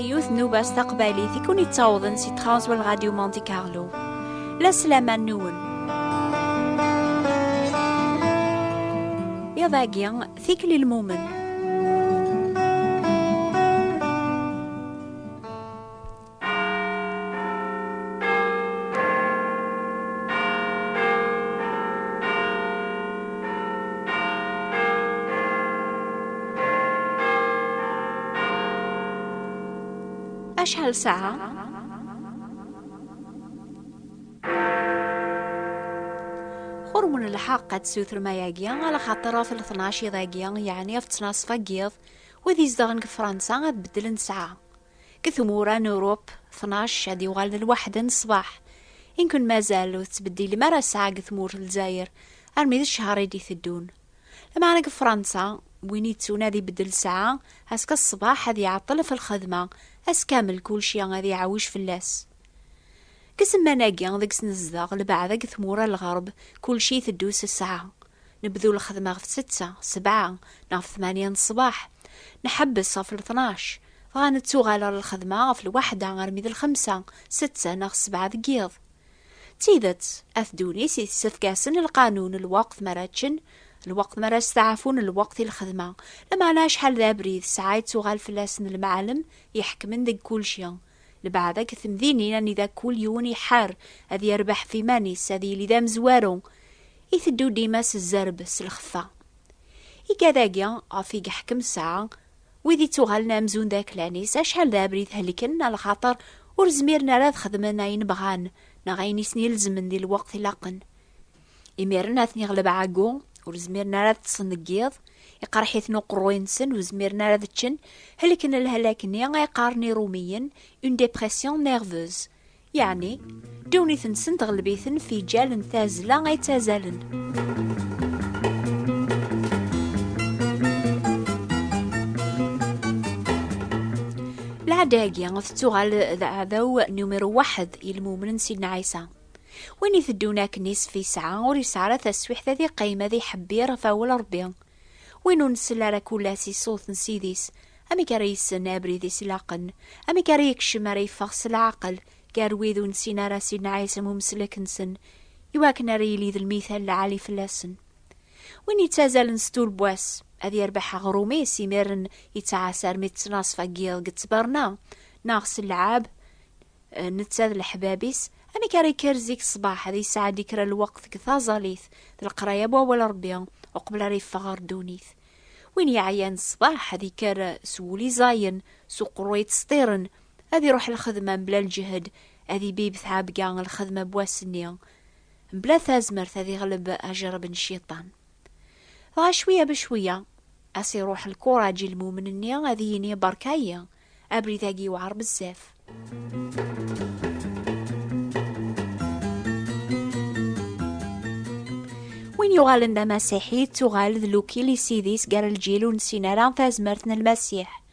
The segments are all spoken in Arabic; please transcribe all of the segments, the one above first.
يوث نوباس تقبالي تكون يتعوضن سي ترانزوال راديو مونتي كارلو. لا سلامة نون يا ذاقيا ثيكل المؤمن. أشهل ساعة خرمون الحق قد سوثر ما ياقيا على خاطر في 12 ذاقيا يعني في تناصفا قيض وذي زدغن كفرنسا غاد بدلن ساعة كثمورا نوروب 12 هادي وغال الواحد الصباح يمكن مازال وتبدي مرة ساعة كثمور الجزائر أرمي الشهر يدي ثدون لما أنا كفرنسا وين يتسونا ذي بدل ساعة هاسك الصباح هذي عطل في الخدمة أس كامل كل شي غادي يعوش في اللاس كسما ناقيا ذاك سنزدغ لبعض ثمورة الغرب كل شي تدوس الساعة نبذو الخدمة في 6 7 ناف 8 الصباح نحبس في 12 غانتسو غالا الخدمة في 1 غرمي 5 6 ناف 7 دقيض تيدت أثدوني سيسفكاسن القانون الوقت مراتشن الوقت مرة استعفون الوقت الخدمة لما لاش حال ذا بريد ساعات سوغال فلاسن المعلم يحكمن ذا كل شيء لبعضك ثمذيني أني ذا كل يوني حار هذي يربح في مانيس هذي اللي ذا مزوارو يثدو ديماس الزرب سلخفة يكذاقيا عفيق حكم الساعة وذي توغالنا مزون ذاك لانيس أشحال ذا بريد هلكن على خاطر ورزميرنا راذ خدمنا ينبغان نغيني سنيل زمن دي الوقت لاقن إميرنا ثني غلب عاقو ورزميرنا راه تصنقيض يقرح يثنو قروينسن وزميرنا راه تشن هلكن الهلاكني غيقارني روميا اون ديبرسيون نيرفوز يعني دوني ثنسن تغلبيثن في جال ثازلا غيتازالن العداقيا غفتوغال عذاو نمرو 1 المؤمن سيدنا عيسى وين يثدونا كنيس في ساعة وريسارة تسويح ذي قيمة ذي حبير فاول ربي وينو نسلا راكولاسي صوت نسيديس أمي كاريس نابري ذي سلاقن أمي كاريك شماري فغس العقل كارويذو نسينا راسي نعيسم ومسلك نسن يواكنا ريلي ذي المثال العالي فلاسن وين يتازال نستول بواس أذي يربح غرومي سيميرن يتعاسر متناص فاقيل قتبرنا ناغس اللعاب نتساذ الحبابيس أمي كاري كرزيك صباح هذه الساعة ديكرا الوقت كثازاليث القراية بوال ربيع وقبل ريف غار دونيث وين يعيان الصباح هذه كار سولي زاين سوق رويت سطيرن هذه روح الخدمة بلا الجهد هذه بيب ثعاب قان الخدمة بواسنيا بلا ثازمرت هذه غلب أجرب الشيطان شوية بشوية أسي روح الكوراجي المؤمنية هذه يني بركاية أبري ثاقي وعر بزاف وين يغال دا مسيحي تغال ذلوكي لي سيديس قال الجيل نسينا ران فازمرتنا المسيح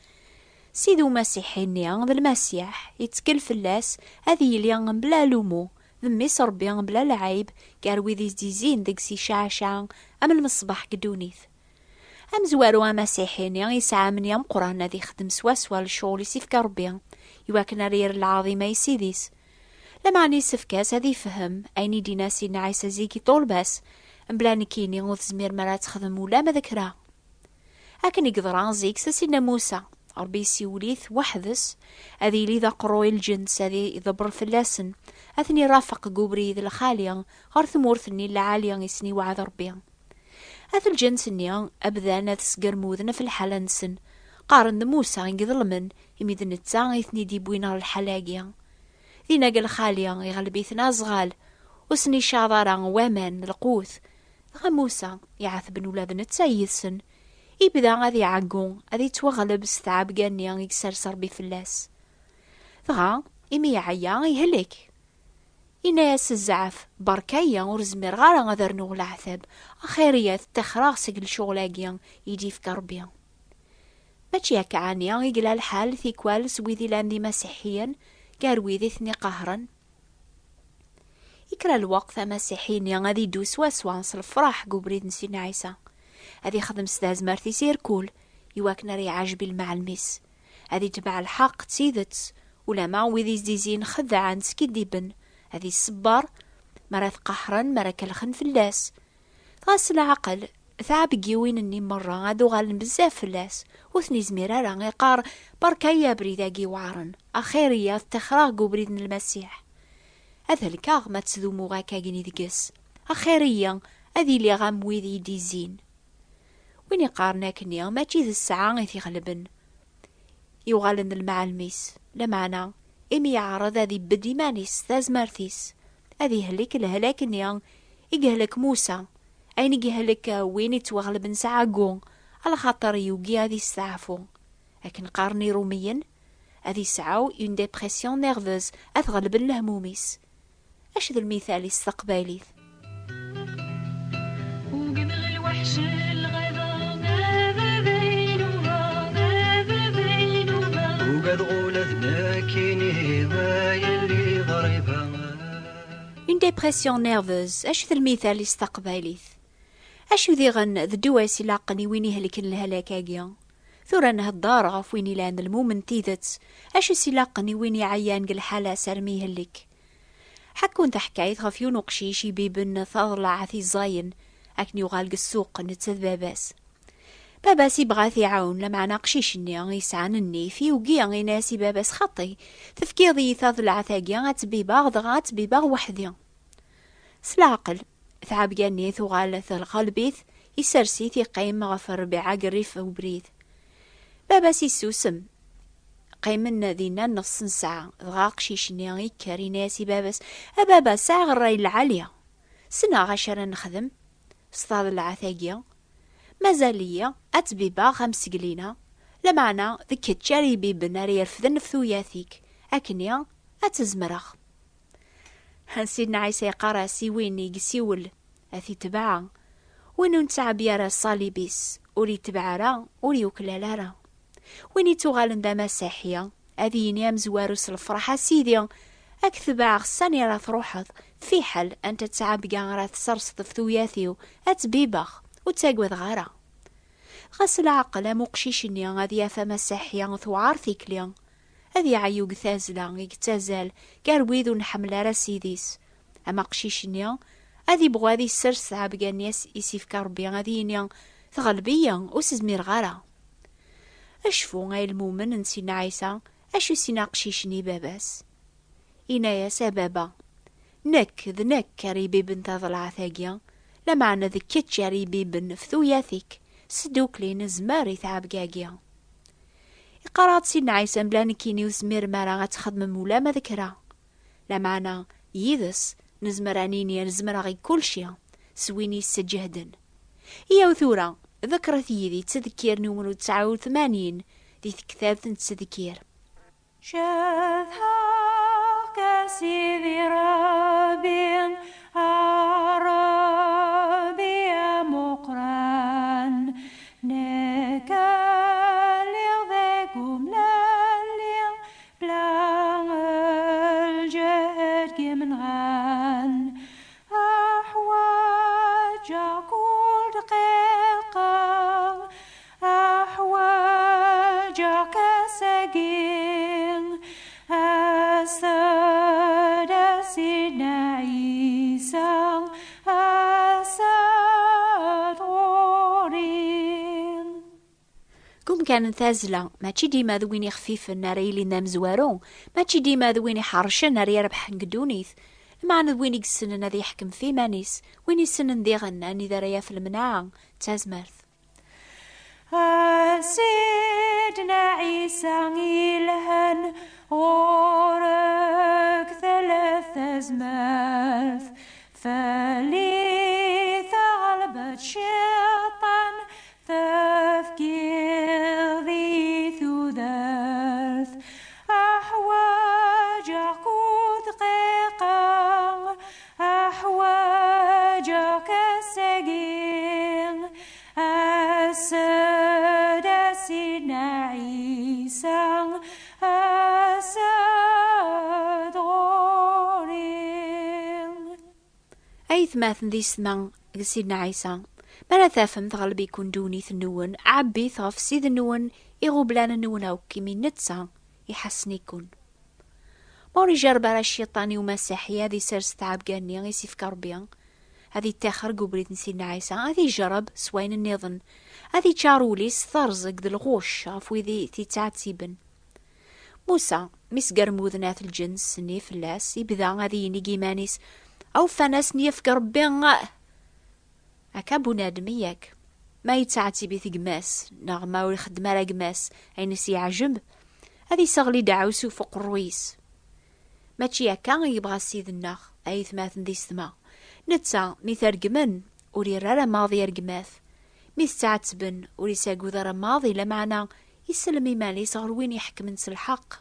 سيدو مسيحي نيان ذا المسيح يتكل فلاس هذه اللي بلا لومو ذمي صربي بلا العيب قال ويذي زيزين دقسي شعشع أم المصباح قدونيث أم زوارو مسيحي نيان يسعى من يام قرآن ذي خدم سواسوا للشغل يسيفك ربيا يواكنا رير العظيمة يسيديس لما عني سفكاس هذي فهم أيني دينا سيدنا عيسى زيكي طول بس بلا كيني غوث زمير مرات تخدم ولا ما ذكرها هكن يقدران زيك سيدنا موسى ربي سيوليث وحدس هذي لي ذا قروي الجنس هذي يضبر فلاسن أثني رافق قبري ذا الخالية غار ثمورثني العالية يسني وعذ ربيا هذا الجنس النيا أبدا نتسقر موذنا في الحالة نسن قارن موسى ينقذلمن يميذن التسان يثني ديبوينا الحلاقية ذي نقل خالية يغلبيثنا صغال وسني شاضرا وامان القوث غا موسى يعثبن ولادنا تسايسن يبدا غادي يعقون غادي توغلب ستعب قاني يكسرسر بفلاس غا إمي يعيا يهلك إناس الزعف بركايا ورزمير غارا غذرنو العثاب أخيريات تخراغ سقل شغلاقيا يجي في كربيا ماشي هكا عنيا يقلا الحال ثيكوالس ويذي لاندي مسيحيا قال ويذي ثني قهرا يكرا الوقت مسيحيين غادي يدوس واسوانس الفرح قبريد نسينا عيسى هذي خدم ستاز مرتي سير كول يواكنا ري عاجبي المعلميس هذه تبع الحق تسيدت ولا ما وذي زيزين خدعان سكديبن هذه الصبار مرات قحرا مرا كالخن فلاس غاس العقل ثعب جيوين اني مرة غادو غالن بزاف فلاس وثني زميرا راه يقار بركايا بريداكي وعرن اخيريا تخراق بريد المسيح هذا الكاغ ما تسذومو غاكا جيني دقس اخيريا هذي لي غام ويذي ديزين وين يقارنا كنيا ما تشيذ الساعة غيثي غلبن يوغالن المعلميس لمعنى إمي يعرض هذي بدي مانيس ثاز مارثيس هذي هلك الهلاك نيان يقهلك موسى أين يقهلك وين يتوغلبن ساعة قون على خاطر يوقي هذي السعفو لكن قارني روميا هذي ساعة يون ديبرسيون نيرفوز أتغلبن الهموميس أش ذا المثال استقباليث وقبل الوحش Une dépression nerveuse اش ذا المثال استقباليث اش ذي غن ذ دواسي لاقني وين يهلكن الهلاكاكيا ثورا نهدار غف وين يلان المومن تيذت اش سيلاقني وين يعيان قل حالة سرمي يهلك حكون تحكايت غف يونو قشيش يبيبن ثاضلع عثي الزاين اكن يغالق السوق نتسذ باباس باباس يبغاث يعاون لمعنا قشيشني يسعان النيفي وقيا غيناسي باباس خطي تفكيضي ثاضلع ثاقيا غتبيباغ غتبيباغ وحدي سلاقل ثعب جانيث وغالث القلبيث يسرسيث يقيم غف الربيعة قريف وبريث باباس يسوسم قيمنا ذينا نص ساعة ضغاق شيشني غيكاري ناسي باباس أبابا ساعة غراي العالية سنة غشرا نخدم سطاد العثاقية مازالية أتبيبا 5 قلينا لمعنى ذكت جاري بيبنا يرفذن فثوياثيك أكنيا أتزمرخ سيدنا عيسى قراسي ويني قسيول أثي تبعا وينو نتعب يارا الصاليبيس وري تبعا وري وكلالارا ويني توغالن دا مسيحية أذي ينام زواروس الفرحة سيدي أكثبا غساني راه تروحض في حل أنت تتعب كاع راه تسرسط فثوياثيو أتبيبخ وتاقوذ غارا غاس العقل مقشيشني غادي يافا مسيحية ثوعار ثيكليا هذي عيوق ثازلا يكتازال كارويذ نحمل راسيديس اما قشيشنيا هذي بغادي السرس عبقى الناس يسيف كربي غادي ينيا ثغلبيا وسزمير غارا اشفو غاي المؤمن نسينا عيسى اشو سينا قشيشني باباس إنا يا سبابا نك ذنك كاريبي بنت ضلع ثاقيا لمعنى ذكت جاريبي بن فثوياثيك سدوك لين زماري ثعب قاقيا قرات سيدنا عيسى بلان كيني وسمير مارا غتخدم مولا ما ذكرها لا معنى يدس نزمرانيني نزمر غي كلشي سويني سجهدن هي وثورة ذكرت يدي تذكير نمرو 89 دي كتاب تذكير شذها كسيدي رابين عربي مقران كان ثازلة ماشي ديما ذويني خفيف ناري لي نام زوارو ماشي ديما ذويني حرشن ناري يربح نقدونيث معنى ذويني قسن نادي يحكم في مانيس ويني سنن دي غناني ذا في المناعة تازمرث سيدنا عيسى إلهن غورك 3 أزمرث فلي ثغلبت شيطان تفكير ذي ثوذرث أحواجك دقيقة أحواجك السقيم أسد سيدنا عيسى أسد غورين أي ثماث ذي سمان سيدنا عيسى مالا تافم تغلب يكون دونيث النون عبي ثاف سيد النون يغوبلان النون أو كيمي نتسا يحسن يكون. موري جربا الشيطاني ومسيحي هذي سرس تعب قاني يسيف كربيان هذي تاخر قبريت نسينا عيسى هذي جرب سوين النظن هذي تشاروليس ثرزق ذي الغوش عفوي ذي تتعتيبن. موسى مس قرموذنات الجنس ني فلاس يبدا هذي نيجي مانيس أو فناس نيف قربين أكابو نادميك ما يتعتيبي ثقماس نغما ويخدم على قماس أين سيعجب هذي سغلي دعوسو فوق الرويس ماشي هكا يبغى السيد الناغ أي ثماثن دي ثما نتا ميثرقمن وري راه ماضي رقماث ميستعتبن وري ساقو ذا ماضي لمعنى يسلم يمالي صغر وين يحكم نس الحق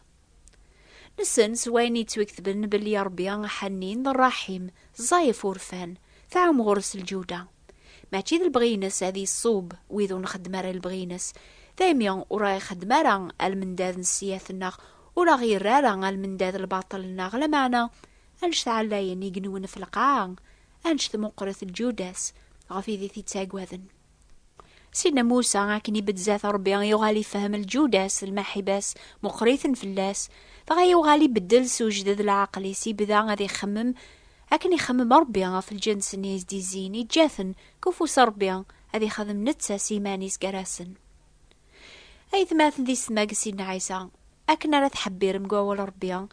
نسن سوين يتوكتبن باللي ربي حنين الرحيم زايف ورفان ثعم غرس الجودة ماشي ذا البغينس هذي الصوب ويذو نخدم راه البغينس دايما وراي خدم راه المنداد نسياث الناغ ولا غير راه المنداد الباطل الناغ لمعنى أنش تعلاين يقنون في القاع أنش مقرث الجوداس غفي ذي تتاقوذن. سيدنا موسى عاكني بتزاث ربي يغالي فهم الجوداس المحباس مقريث فلاس فغا يغالي بدل سوجد العقل يسيب ذا غادي يخمم لكن يخمم ربي في الجنس نيز دي زيني جاثن كفوس ربي هذي خدم نتسا سيمانيس قراسن. أي ثماث ذي سماق سيدنا عيسى أكنا لا تحبير مقاول ربي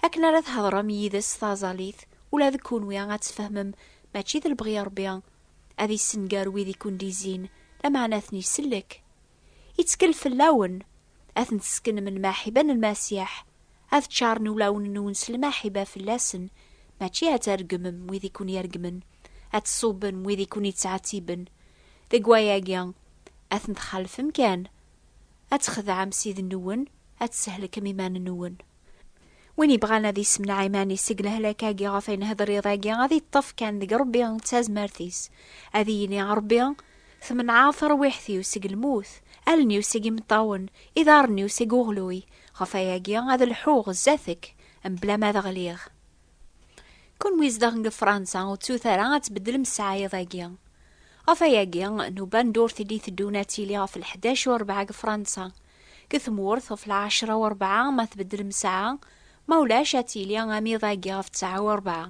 أكنا لا تهضر ميدس ثازاليث ولا ذكون ويا غاتفهمم ماشي ذا البغي ربي هذي السنقار ويذي كون ديزين لمعنى ثني سلك يتكلف اللون أثن تسكن من ماحبان الماسيح أث تشارن ولون نونس الماحبة في اللاسن ماشي هترقمم ويذي كون يرقمن هتصوبن ويذي كون يتعاتيبن ذي قواياقيا أثن تخلف مكان أتخذ مسيد النون أتسهلك ميمان النون وين يبغانا ذي سمنا عيماني سيقله لكاقي غافين هذا يضاقي غادي الطف كان ذي ربي تاز مارتيس هذي يني ربي ثمن عافر ويحثي وسيق الموث ألني وسيق مطاون إذارني وسيق غلوي غفاياقي هذا الحوغ الزاثك أم بلا ما غليغ كون ويزدغن فرنسا وتوثارا تبدل مسعاي ضاقيا غفاياقي نوبان دور ثدي ثدوناتي لي غف 11 و4 فرنسا كثمورث في 10 و4 ما تبدل مساعة مولاش اتيليا غامي ضاقي غف 9 و4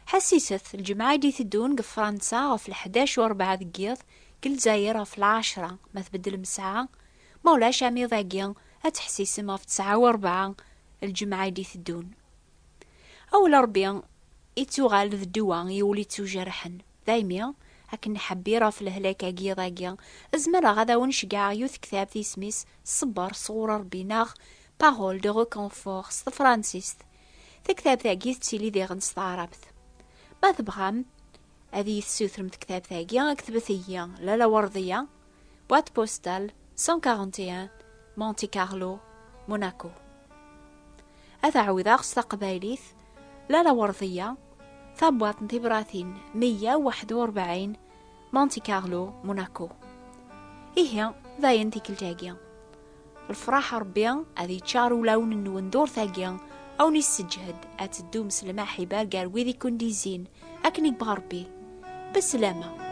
حسيست الجمعة دي ثدون فرنسا غف 11 و4 دقيض كل زاير في 10 ما تبدل مساعة مولاش عمي ضاقي اتحسيس ما في 9 و4 الجمعة دي ثدون أول ربي يتوغال ذدوا يولي تجرحن دايميا لكن حبيرة في الهلاك ضاقيا ازمرا غدا ونشقع يوث كتاب في سميس صبر صغور ربي ناغ بارول دو ريكونفور فرانسيس ذا كتاب ثاقي تسيلي ذي غنس تعربث ما تبغام هذه السوثرم كتاب ثاقي كتبثية لالا وردية بوات بوستال 141 مونتي كارلو موناكو هذا عوضا خصة قبايليث لالا وردية ثابوات نتبراثين 141 مونتي كارلو موناكو إيه ذا ينتي كل تاقيا الفراح ربيا هذي تشارو لون النوندور ثاقيا أو نسجهد أتدوم سلماحي بالقار ويذي كون ديزين أكني بغربي بسلامة.